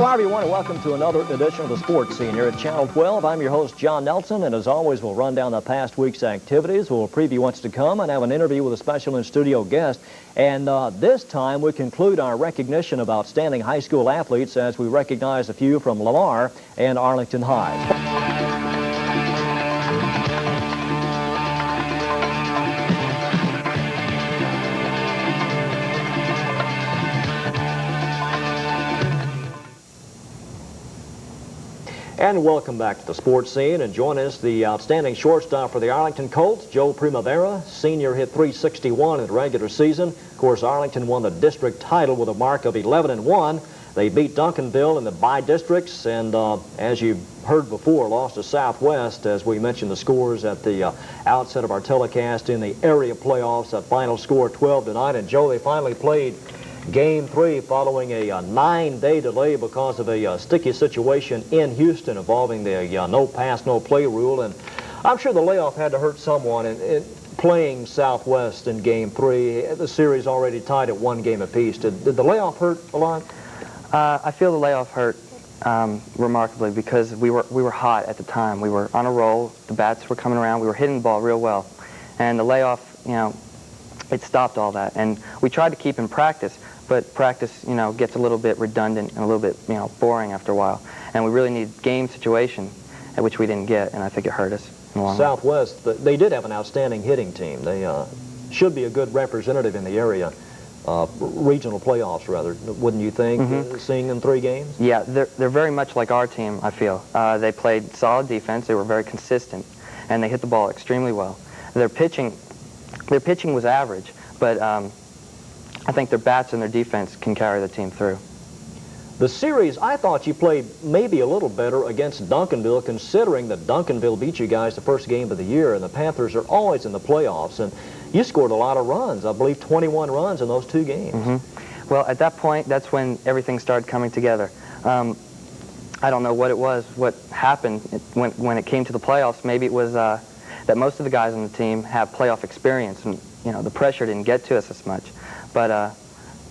Hello everyone, and welcome to another edition of the Sports Scene here at Channel 12. I'm your host, John Nelson, and as always, we'll run down the past week's activities. We'll preview what's to come and have an interview with a special in-studio guest. And this time, we conclude our recognition of outstanding high school athletes as we recognize a few from Lamar and Arlington High. And welcome back to the Sports Scene, and join us, the outstanding shortstop for the Arlington Colts, Joe Primavera. Senior hit .361 in the regular season. Of course, Arlington won the district title with a mark of 11-1. They beat Duncanville in the by-districts, and as you heard before, lost to Southwest, as we mentioned the scores at the outset of our telecast in the area playoffs. That final score 12-9, and Joe, they finally played Game 3 following a 9-day delay because of a sticky situation in Houston involving the no pass, no play rule. And I'm sure the layoff had to hurt someone in playing Southwest in Game 3. The series already tied at 1 game apiece. Did the layoff hurt a lot? I feel the layoff hurt remarkably because we were hot at the time. We were on a roll. The bats were coming around. We were hitting the ball real well. And the layoff, it stopped all that. And we tried to keep in practice. But practice, gets a little bit redundant and a little bit, boring after a while. And we really need game situation, which we didn't get, and I think it hurt us in the long run. Southwest, they did have an outstanding hitting team. They should be a good representative in the area, regional playoffs, rather, wouldn't you think, seeing them 3 games? Yeah, they're very much like our team, I feel. They played solid defense. They were very consistent, and they hit the ball extremely well. Their pitching was average, but I think their bats and their defense can carry the team through. The series, I thought you played maybe a little better against Duncanville, considering that Duncanville beat you guys the first game of the year, and the Panthers are always in the playoffs. And you scored a lot of runs, I believe 21 runs in those 2 games. Well, at that point, that's when everything started coming together. I don't know what it was, what happened when it came to the playoffs. Maybe it was that most of the guys on the team have playoff experience, and the pressure didn't get to us as much. But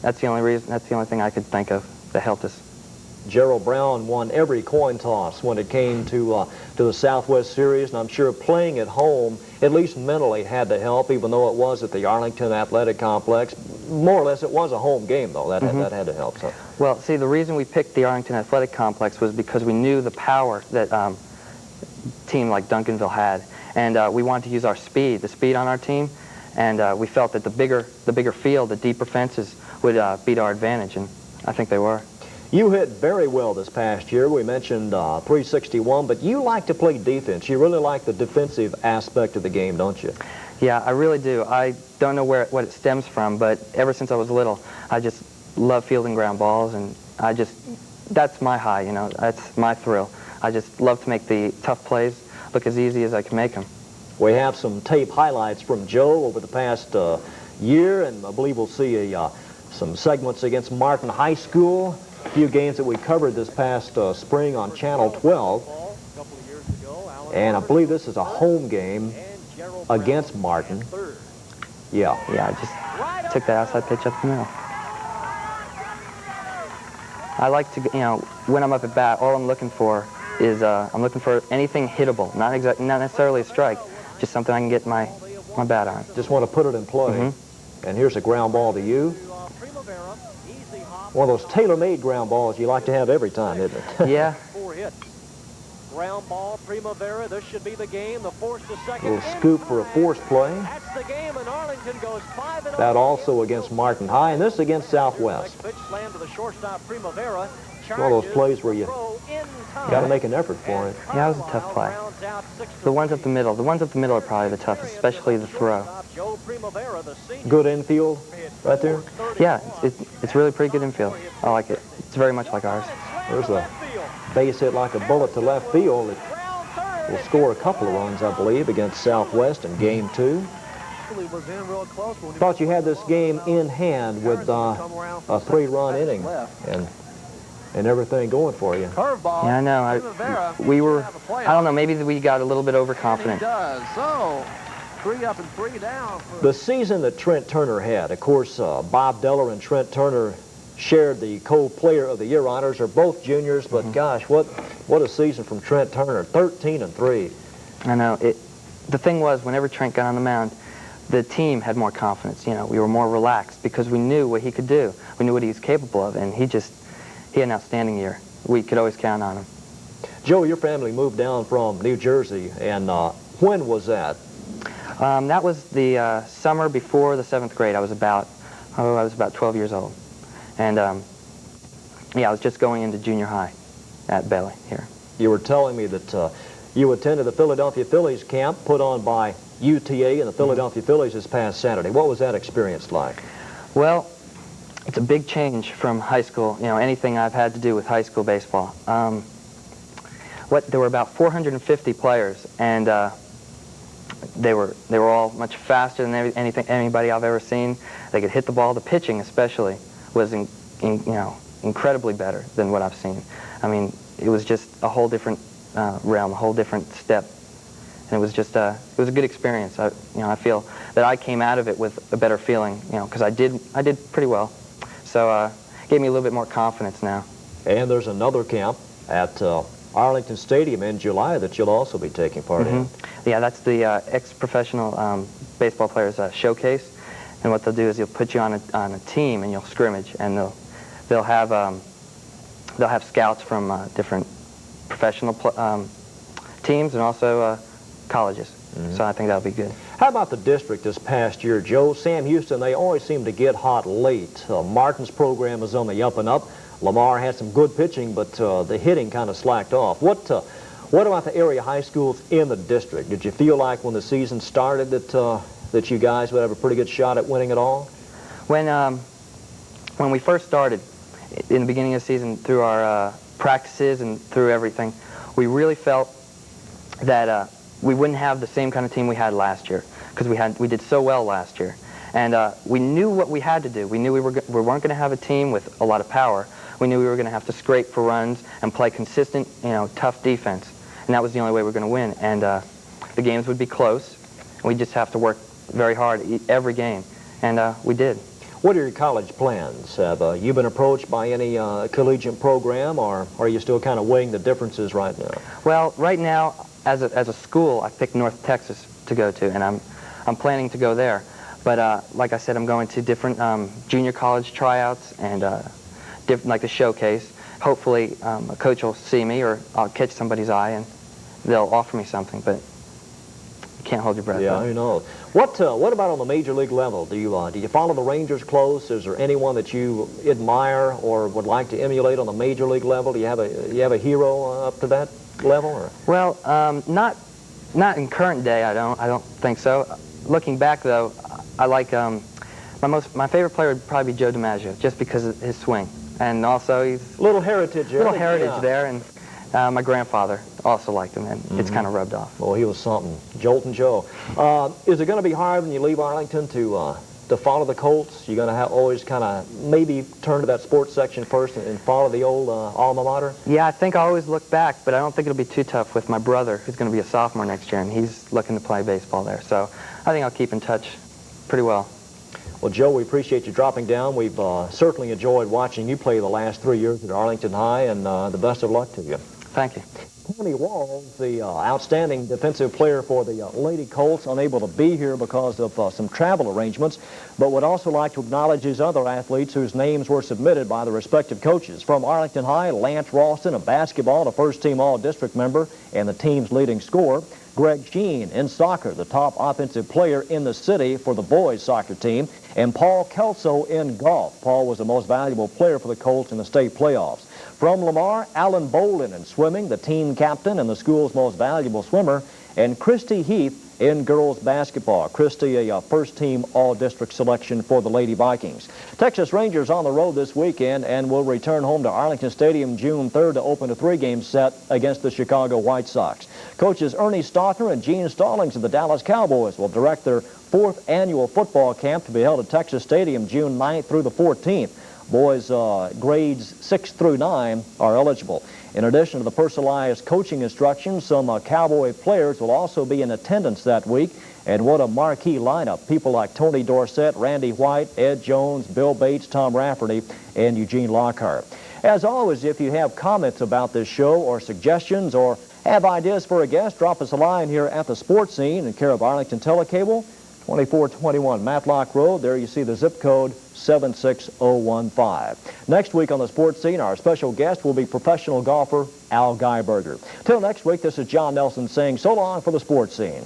that's the only reason. That's the only thing I could think of that helped us. Gerald Brown won every coin toss when it came to the Southwest Series, and I'm sure playing at home, at least mentally, had to help, even though it was at the Arlington Athletic Complex. More or less, it was a home game, though. That had to help. So. Well, see, the reason we picked the Arlington Athletic Complex was because we knew the power that a team like Duncanville had, and we wanted to use our speed, the speed on our team. And we felt that the bigger field, the deeper fences would beat our advantage, and I think they were. You hit very well this past year. We mentioned .361, but you like to play defense. You really like the defensive aspect of the game, don't you? Yeah, I really do. I don't know what it stems from, but ever since I was little, I just love fielding ground balls, and that's my high, that's my thrill. I just love to make the tough plays look as easy as I can make them. We have some tape highlights from Joe over the past year, and I believe we'll see some segments against Martin High School, a few games that we covered this past spring on Channel 12. And I believe this is a home game against Martin. Yeah, I just took that outside pitch up the middle. I like to, when I'm up at bat, all I'm looking for is I'm looking for anything hittable, not necessarily a strike. Just something I can get my bat on. Just want to put it in play. And here's a ground ball to you. One of those tailor-made ground balls you like to have every time, isn't it? Yeah. Ground ball, Primavera. This should be the game. The force to second. A little scoop for a force play. That's the game, and Arlington goes 5-0. That also against Martin High, and this against Southwest. Pitch slam to the shortstop, Primavera. One of those plays where you got to make an effort for it. Yeah, it was a tough play. The ones up the middle are probably the toughest, especially the throw. Good infield right there? Yeah, it's really pretty good infield. I like it. It's very much like ours. There's a base hit like a bullet to left field. It will score a couple of runs, I believe, against Southwest in Game 2. Thought you had this game in hand with a 3-run inning and everything going for you. Yeah, I know. I don't know, maybe we got a little bit overconfident. So 3 up and 3 down. The season that Trent Turner had, of course, Bob Deller and Trent Turner shared the Colt Player of the Year honors. They're both juniors, but gosh, what a season from Trent Turner, 13-3. I know. The thing was, whenever Trent got on the mound, the team had more confidence. You know, we were more relaxed because we knew what he could do. We knew what he was capable of, and he had an outstanding year. We could always count on him. Joe, your family moved down from New Jersey, and when was that? That was the summer before the 7th grade. I was about 12 years old. And yeah, I was just going into junior high at Bailey here. You were telling me that you attended the Philadelphia Phillies camp put on by UTA and the Philadelphia Phillies this past Saturday. What was that experience like? Well, it's a big change from high school, you know, anything I've had to do with high school baseball. There were about 450 players, and they were all much faster than anybody I've ever seen. They could hit the ball. The pitching, especially, was incredibly better than what I've seen. I mean, it was just a whole different realm, a whole different step, and it was a good experience. I feel that I came out of it with a better feeling, you know, because I did pretty well. So it gave me a little bit more confidence now. And there's another camp at Arlington Stadium in July that you'll also be taking part in. Yeah, that's the ex-professional baseball players showcase, and what they'll do is they'll put you on a team and you'll scrimmage, and they'll have scouts from different professional teams and also colleges. So I think that'll be good. How about the district this past year, Joe? Sam Houston, they always seem to get hot late. Martin's program is on the up and up. Lamar had some good pitching, but the hitting kind of slacked off. What about the area high schools in the district? Did you feel like when the season started that you guys would have a pretty good shot at winning it all? When we first started, in the beginning of the season, through our practices and through everything, we really felt that we wouldn't have the same kind of team we had last year, because we did so well last year. And we knew what we had to do. We knew we weren't going to have a team with a lot of power. We knew we were going to have to scrape for runs and play consistent, tough defense. And that was the only way we were going to win. And the games would be close. And we'd just have to work very hard every game. And we did. What are your college plans? Have you been approached by any collegiate program, or are you still kind of weighing the differences right now? Well, right now, as a school, I picked North Texas to go to, and I'm planning to go there. But like I said, I'm going to different junior college tryouts and like the showcase. Hopefully, a coach will see me, or I'll catch somebody's eye, and they'll offer me something. But you can't hold your breath. Yeah, who knows? What about on the major league level? Do you follow the Rangers close? Is there anyone that you admire or would like to emulate on the major league level? Do you have a hero up to that level? Or? Well, not in current day. I don't think so. Looking back though, I like my favorite player would probably be Joe DiMaggio, just because of his swing, and also he's little heritage there, and my grandfather also liked him, and it's kind of rubbed off. Well, he was something, Joltin' Joe. Is it going to be hard when you leave Arlington to follow the Colts? You're going to always kind of maybe turn to that sports section first and follow the old alma mater? Yeah, I think I'll always look back, but I don't think it'll be too tough with my brother, who's going to be a sophomore next year, and he's looking to play baseball there. So I think I'll keep in touch pretty well. Well, Joe, we appreciate you dropping down. We've certainly enjoyed watching you play the last 3 years at Arlington High, and the best of luck to you. Thank you. Tony Walls, the outstanding defensive player for the Lady Colts, unable to be here because of some travel arrangements, but would also like to acknowledge his other athletes whose names were submitted by the respective coaches. From Arlington High, Lance Ralston of basketball, a first-team All-District member and the team's leading scorer. Greg Sheen in soccer, the top offensive player in the city for the boys soccer team. And Paul Kelso in golf. Paul was the most valuable player for the Colts in the state playoffs. From Lamar, Alan Bolden in swimming, the team captain and the school's most valuable swimmer. And Christy Heath in girls basketball. Christy, a first-team All-District selection for the Lady Vikings. Texas Rangers on the road this weekend and will return home to Arlington Stadium June 3rd to open a 3-game set against the Chicago White Sox. Coaches Ernie Stockner and Gene Stallings of the Dallas Cowboys will direct their 4th annual football camp to be held at Texas Stadium June 9th through the 14th. Boys grades 6 through 9 are eligible. In addition to the personalized coaching instructions, some Cowboy players will also be in attendance that week, And what a marquee lineup. People like Tony Dorsett, Randy White, Ed Jones, Bill Bates, Tom Rafferty, and Eugene Lockhart. As always, if you have comments about this show or suggestions or have ideas for a guest, drop us a line here at the Sports Scene in care of Arlington Telecable, 2421 Matlock Road. There you see the zip code 76015. Next week on the Sports Scene, our special guest will be professional golfer Al Geiberger. Till next week, this is John Nelson saying so long for the Sports Scene.